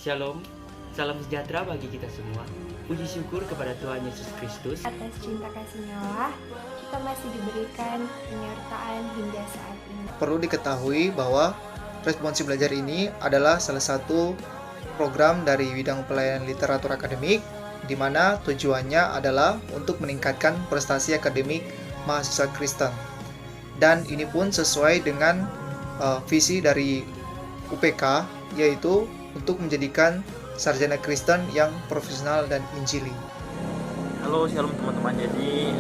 Shalom, salam sejahtera bagi kita semua. Puji syukur kepada Tuhan Yesus Kristus. Atas cinta kasih-Nya lah, kita masih diberikan penyertaan hingga saat ini. Perlu diketahui bahwa Responsi Belajar ini adalah salah satu program dari bidang pelayanan literatur akademik, di mana tujuannya adalah untuk meningkatkan prestasi akademik mahasiswa Kristen. Dan ini pun sesuai dengan visi dari UPK, yaitu untuk menjadikan sarjana Kristen yang profesional dan injili. Halo, shalom teman-teman. Jadi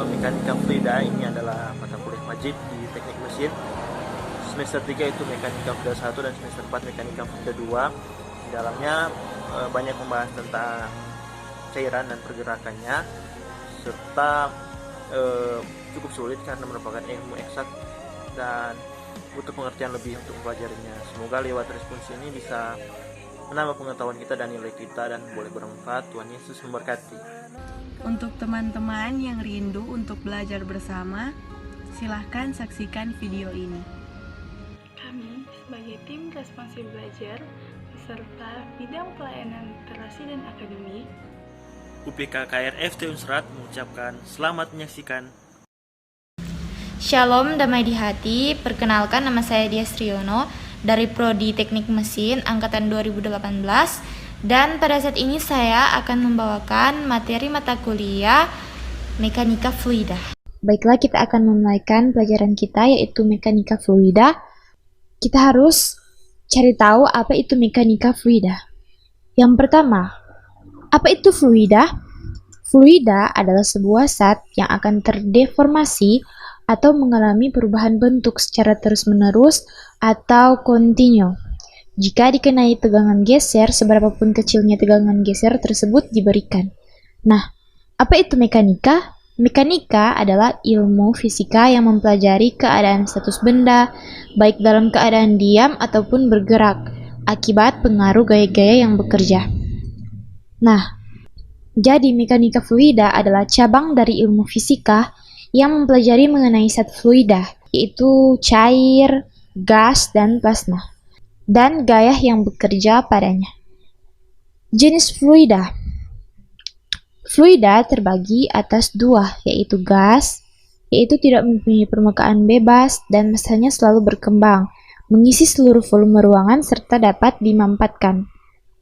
mekanika fluida ini adalah mata kuliah wajib di teknik mesin. Semester 3 itu mekanika fluida 1 dan semester 4 mekanika fluida 2. Di dalamnya banyak membahas tentang cairan dan pergerakannya, serta cukup sulit karena merupakan ilmu eksak dan butuh pengertian lebih untuk mempelajarinya. Semoga lewat respons ini bisa menambah pengetahuan kita dan nilai kita dan boleh bermanfaat. Tuhan Yesus memberkati. Untuk teman-teman yang rindu untuk belajar bersama, silahkan saksikan video ini. Kami sebagai tim Responsi Belajar beserta bidang pelayanan literasi dan akademik UPK KRFT Unsrat mengucapkan selamat menyaksikan. Shalom, damai di hati. Perkenalkan, nama saya Dias Triyono dari Prodi Teknik Mesin angkatan 2018, dan pada saat ini saya akan membawakan materi mata kuliah Mekanika Fluida. Baiklah, kita akan memulaikan pelajaran kita, yaitu Mekanika Fluida. Kita harus cari tahu apa itu mekanika fluida. Yang pertama, apa itu fluida? Fluida adalah sebuah zat yang akan terdeformasi atau mengalami perubahan bentuk secara terus-menerus atau kontinu. Jika dikenai tegangan geser, seberapapun kecilnya tegangan geser tersebut diberikan. Nah, apa itu mekanika? Mekanika adalah ilmu fisika yang mempelajari keadaan status benda, baik dalam keadaan diam ataupun bergerak, akibat pengaruh gaya-gaya yang bekerja. Nah, jadi mekanika fluida adalah cabang dari ilmu fisika yang mempelajari mengenai zat fluida, yaitu cair, gas, dan plasma, dan gaya yang bekerja padanya. Jenis fluida. Fluida terbagi atas dua, yaitu gas, yaitu tidak mempunyai permukaan bebas dan masanya selalu berkembang, mengisi seluruh volume ruangan serta dapat dimampatkan.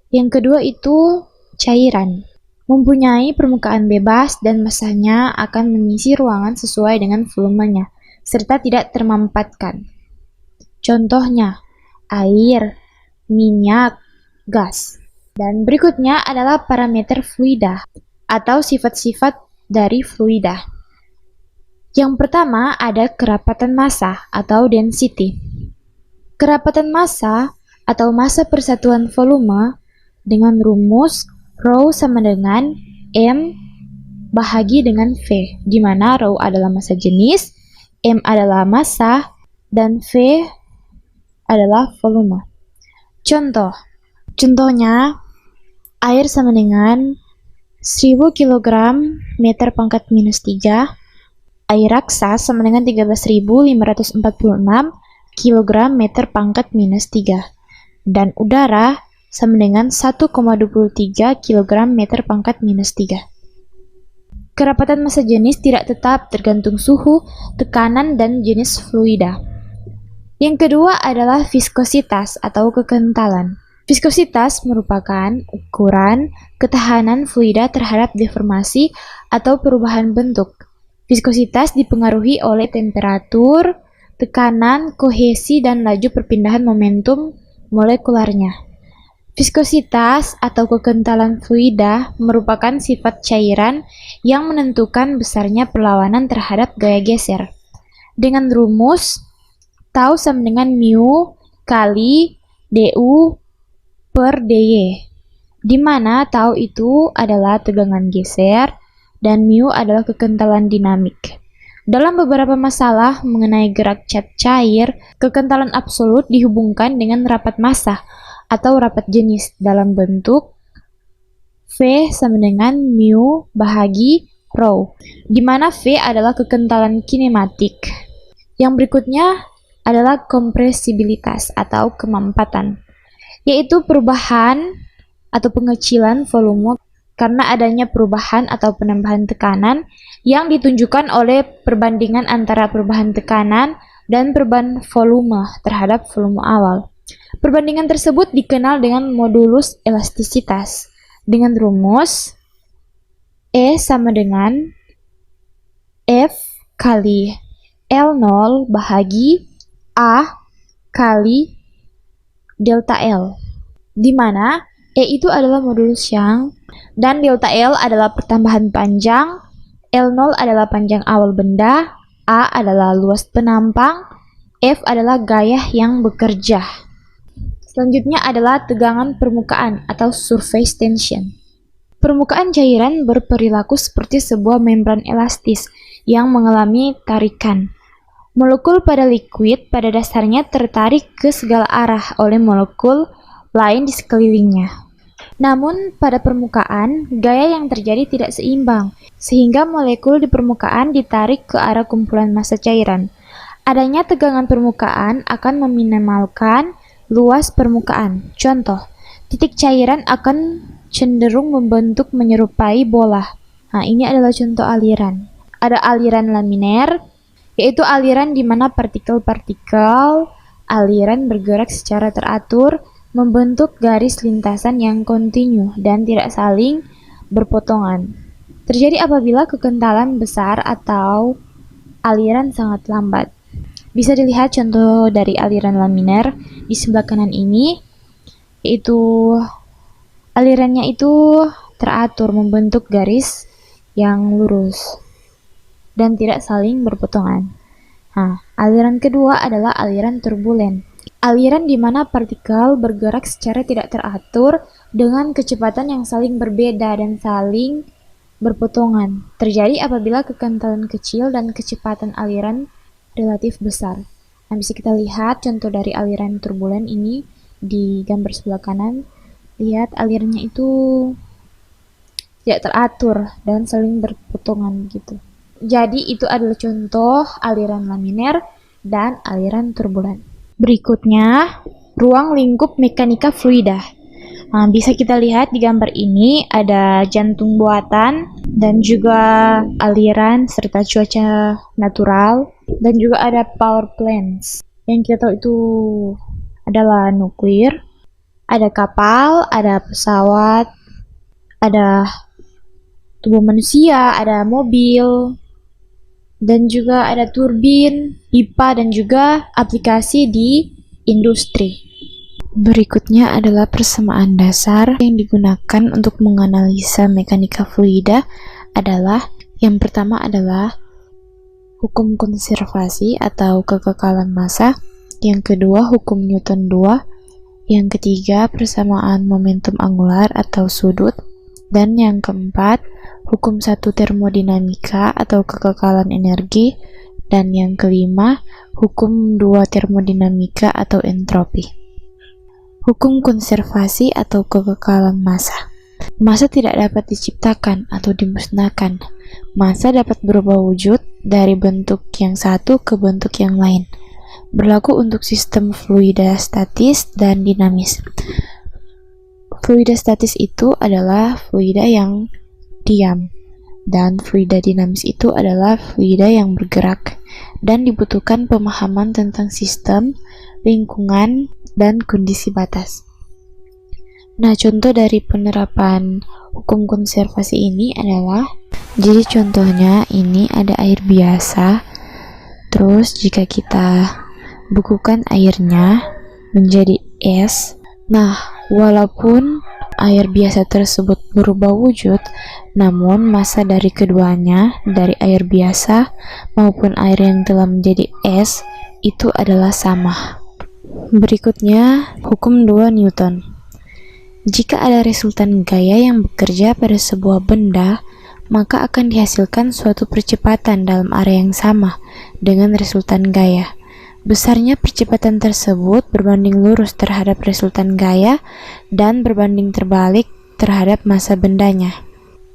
Yang kedua itu cairan, mempunyai permukaan bebas dan masanya akan mengisi ruangan sesuai dengan volumenya, serta tidak termampatkan. Contohnya, air, minyak, gas. Dan berikutnya adalah parameter fluida, atau sifat-sifat dari fluida. Yang pertama ada kerapatan massa atau density. Kerapatan massa atau massa persatuan volume dengan rumus Rho sama dengan M bahagi dengan V, di mana Rho adalah massa jenis, M adalah massa, dan V adalah volume. Contohnya, air sama dengan 1000 kg meter pangkat minus 3, air raksa sama dengan 13.546 kg meter pangkat minus 3, dan udara sama dengan 1,23 kg meter pangkat minus 3. Kerapatan massa jenis tidak tetap, tergantung suhu, tekanan, dan jenis fluida. Yang kedua adalah viskositas atau kekentalan. Viskositas merupakan ukuran ketahanan fluida terhadap deformasi atau perubahan bentuk. Viskositas dipengaruhi oleh temperatur, tekanan, kohesi, dan laju perpindahan momentum molekularnya. Viskositas atau kekentalan fluida merupakan sifat cairan yang menentukan besarnya perlawanan terhadap gaya geser. Dengan rumus tau sama dengan mu kali du per dy, di mana tau itu adalah tegangan geser dan mu adalah kekentalan dinamik. Dalam beberapa masalah mengenai gerak cat cair, kekentalan absolut dihubungkan dengan rapat massa atau rapat jenis dalam bentuk V sama dengan mu bahagi Rho, di mana V adalah kekentalan kinematik. Yang berikutnya adalah kompresibilitas atau kemampatan. yaitu perubahan atau pengecilan volume karena adanya perubahan atau penambahan tekanan yang ditunjukkan oleh perbandingan antara perubahan tekanan dan perubahan volume terhadap volume awal. Perbandingan tersebut dikenal dengan modulus elastisitas dengan rumus E sama dengan F kali L0 bahagi A kali delta L, di mana E itu adalah modulus yang dan delta L adalah pertambahan panjang, L0 adalah panjang awal benda, A adalah luas penampang, F adalah gaya yang bekerja. Selanjutnya adalah tegangan permukaan atau surface tension. Permukaan cairan berperilaku seperti sebuah membran elastis yang mengalami tarikan. Molekul pada liquid pada dasarnya tertarik ke segala arah oleh molekul lain di sekelilingnya. Namun, pada permukaan, gaya yang terjadi tidak seimbang, sehingga molekul di permukaan ditarik ke arah kumpulan massa cairan. Adanya tegangan permukaan akan meminimalkan luas permukaan. Contoh, titik cairan akan cenderung membentuk menyerupai bola. Nah, ini adalah contoh aliran. Ada aliran laminer, yaitu aliran di mana partikel-partikel aliran bergerak secara teratur, membentuk garis lintasan yang kontinu dan tidak saling berpotongan. Terjadi apabila kekentalan besar atau aliran sangat lambat. Bisa dilihat contoh dari aliran laminer di sebelah kanan ini, yaitu alirannya itu teratur membentuk garis yang lurus dan tidak saling berpotongan. Nah, aliran kedua adalah aliran turbulen. Aliran di mana partikel bergerak secara tidak teratur dengan kecepatan yang saling berbeda dan saling berpotongan. Terjadi apabila kekentalan kecil dan kecepatan aliran relatif besar. Nah, bisa kita lihat contoh dari aliran turbulen ini di gambar sebelah kanan. Lihat alirannya itu tidak teratur dan saling berpotongan gitu. Jadi itu adalah contoh aliran laminer dan aliran turbulen. Berikutnya, ruang lingkup mekanika fluida. Nah, bisa kita lihat di gambar ini ada jantung buatan dan juga aliran serta cuaca natural dan juga ada power plants. Yang kita tahu itu adalah nuklir, ada kapal, ada pesawat, ada tubuh manusia, ada mobil, dan juga ada turbin, pipa, dan juga aplikasi di industri. Berikutnya adalah persamaan dasar yang digunakan untuk menganalisa mekanika fluida adalah yang pertama adalah hukum konservasi atau kekekalan massa, yang kedua hukum Newton 2, yang ketiga persamaan momentum angular atau sudut, dan yang keempat hukum 1 termodinamika atau kekekalan energi, dan yang kelima hukum 2 termodinamika atau entropi. Hukum konservasi atau kekekalan massa. Massa tidak dapat diciptakan atau dimusnahkan. Massa dapat berubah wujud dari bentuk yang satu ke bentuk yang lain. Berlaku untuk sistem fluida statis dan dinamis. Fluida statis itu adalah fluida yang diam, dan fluida dinamis itu adalah fluida yang bergerak, dan dibutuhkan pemahaman tentang sistem, lingkungan, dan kondisi batas. Nah, contoh dari penerapan hukum konservasi ini adalah, jadi contohnya ini ada air biasa, terus jika kita bekukan airnya menjadi es, nah walaupun air biasa tersebut berubah wujud, namun massa dari keduanya, dari air biasa maupun air yang telah menjadi es, itu adalah sama. Berikutnya, hukum 2 Newton. Jika ada resultan gaya yang bekerja pada sebuah benda, maka akan dihasilkan suatu percepatan dalam area yang sama dengan resultan gaya. Besarnya percepatan tersebut berbanding lurus terhadap resultan gaya dan berbanding terbalik terhadap massa bendanya.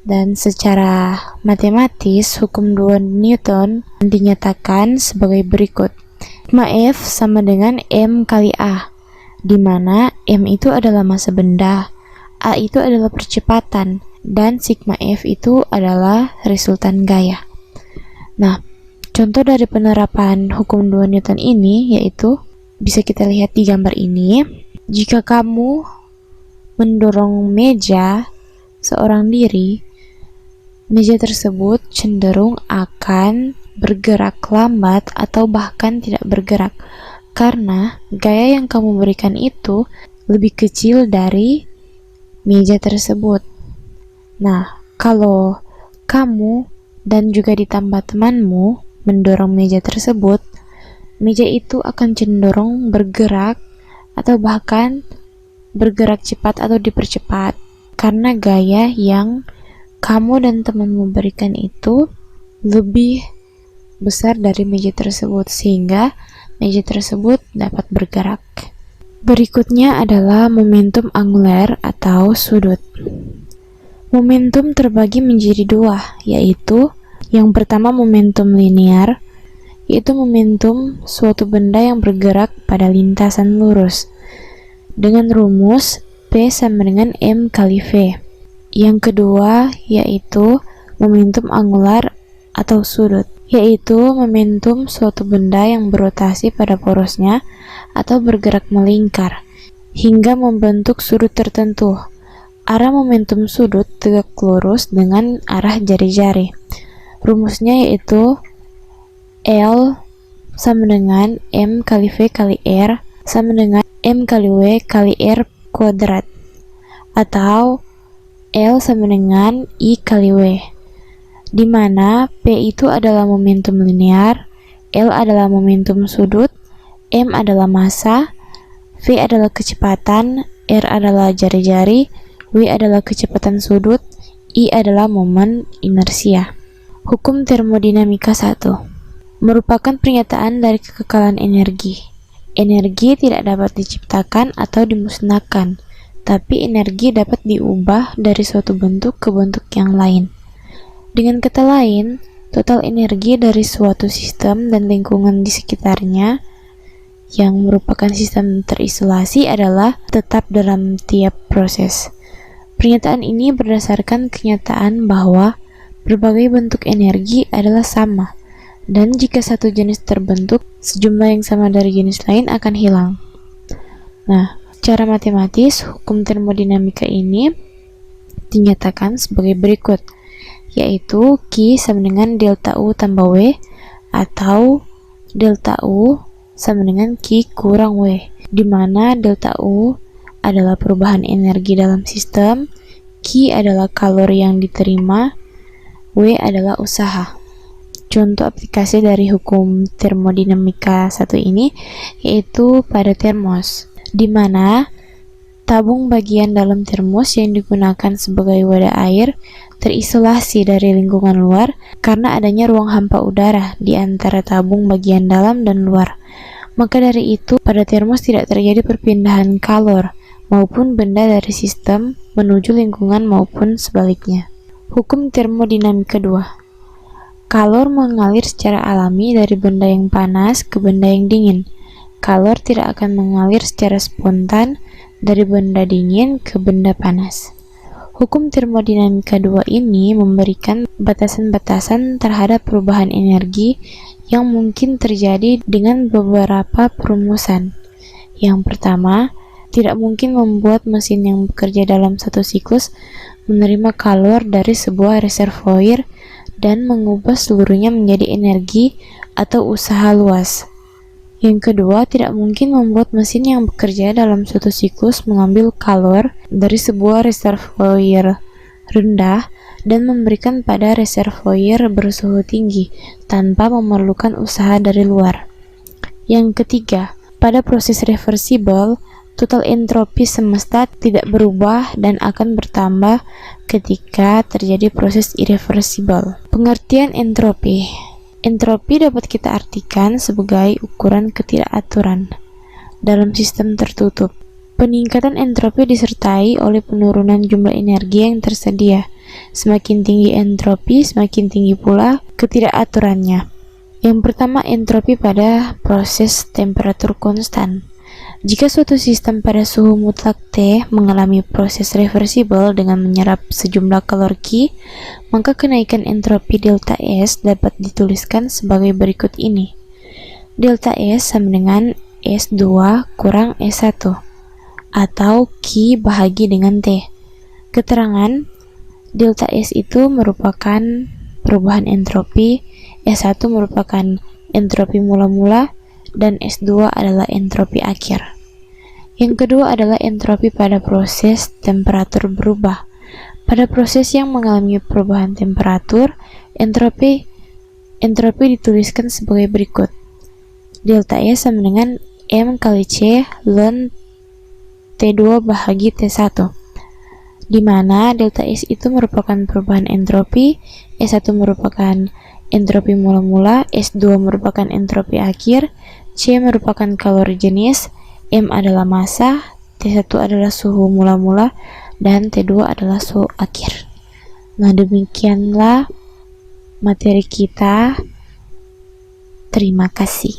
Dan secara matematis, hukum 2 Newton dinyatakan sebagai berikut. Sigma F sama dengan M kali A, di mana M itu adalah massa benda, A itu adalah percepatan, dan sigma F itu adalah resultan gaya. Nah, contoh dari penerapan hukum 2 Newton ini yaitu bisa kita lihat di gambar ini. Jika kamu mendorong meja seorang diri, meja tersebut cenderung akan bergerak lambat atau bahkan tidak bergerak karena gaya yang kamu berikan itu lebih kecil dari meja tersebut. Nah, kalau kamu dan juga ditambah temanmu mendorong meja tersebut, meja itu akan cenderung bergerak atau bahkan bergerak cepat atau dipercepat karena gaya yang kamu dan temanmu berikan itu lebih besar dari meja tersebut sehingga meja tersebut dapat bergerak. Berikutnya adalah momentum angular atau sudut. Momentum terbagi menjadi dua, yaitu yang pertama momentum linear, yaitu momentum suatu benda yang bergerak pada lintasan lurus dengan rumus P sama dengan M kali V. Yang kedua yaitu momentum angular atau sudut, yaitu momentum suatu benda yang berotasi pada porosnya atau bergerak melingkar hingga membentuk sudut tertentu. Arah momentum sudut tegak lurus dengan arah jari-jari. Rumusnya yaitu L sama dengan M kali V kali R sama dengan M kali W kali R kuadrat, atau L sama dengan I kali W, di mana P itu adalah momentum linear, L adalah momentum sudut, M adalah massa, V adalah kecepatan, R adalah jari-jari, W adalah kecepatan sudut, I adalah momen inersia. Hukum termodinamika 1 merupakan pernyataan dari kekekalan energi. Energi tidak dapat diciptakan atau dimusnahkan, tapi energi dapat diubah dari suatu bentuk ke bentuk yang lain. Dengan kata lain, total energi dari suatu sistem dan lingkungan di sekitarnya yang merupakan sistem terisolasi adalah tetap dalam tiap proses. Pernyataan ini berdasarkan kenyataan bahwa berbagai bentuk energi adalah sama, dan jika satu jenis terbentuk, sejumlah yang sama dari jenis lain akan hilang. Nah, secara matematis, hukum termodinamika ini dinyatakan sebagai berikut, yaitu Q sama dengan delta U tambah W, atau delta U sama dengan Q kurang W, di mana delta U adalah perubahan energi dalam sistem, Q adalah kalori yang diterima, W adalah usaha. Contoh aplikasi dari hukum termodinamika 1 ini yaitu pada termos, di mana tabung bagian dalam termos yang digunakan sebagai wadah air terisolasi dari lingkungan luar karena adanya ruang hampa udara di antara tabung bagian dalam dan luar. Maka dari itu, pada termos tidak terjadi perpindahan kalor maupun benda dari sistem menuju lingkungan maupun sebaliknya. Hukum termodinamika 2. Kalor mengalir secara alami dari benda yang panas ke benda yang dingin. Kalor tidak akan mengalir secara spontan dari benda dingin ke benda panas. Hukum termodinamika 2 ini memberikan batasan-batasan terhadap perubahan energi yang mungkin terjadi dengan beberapa perumusan. Yang pertama, tidak mungkin membuat mesin yang bekerja dalam satu siklus menerima kalor dari sebuah reservoir dan mengubah seluruhnya menjadi energi atau usaha luas. Yang kedua, tidak mungkin membuat mesin yang bekerja dalam suatu siklus mengambil kalor dari sebuah reservoir rendah dan memberikan pada reservoir bersuhu tinggi tanpa memerlukan usaha dari luar. Yang ketiga, pada proses reversible, total entropi semesta tidak berubah dan akan bertambah ketika terjadi proses irreversible. Pengertian entropi. Entropi dapat kita artikan sebagai ukuran ketidakaturan dalam sistem tertutup. Peningkatan entropi disertai oleh penurunan jumlah energi yang tersedia. Semakin tinggi entropi, semakin tinggi pula ketidakaturannya. Yang pertama, entropi pada proses temperatur konstan. Jika suatu sistem pada suhu mutlak T mengalami proses reversibel dengan menyerap sejumlah kalori, maka kenaikan entropi delta S dapat dituliskan sebagai berikut ini. Delta S sama dengan S2 kurang S1, atau Q bahagi dengan T. Keterangan delta S itu merupakan perubahan entropi, S1 merupakan entropi mula-mula, dan S2 adalah entropi akhir. Yang kedua adalah entropi pada proses temperatur berubah. Pada proses yang mengalami perubahan temperatur, entropi dituliskan sebagai berikut. Delta S sama dengan M kali C ln T2 bahagi T1, di mana delta S itu merupakan perubahan entropi, S1 merupakan entropi mula-mula, S2 merupakan entropi akhir, C merupakan kalori jenis, M adalah massa, T1 adalah suhu mula-mula, dan T2 adalah suhu akhir. Nah, demikianlah materi kita. Terima kasih.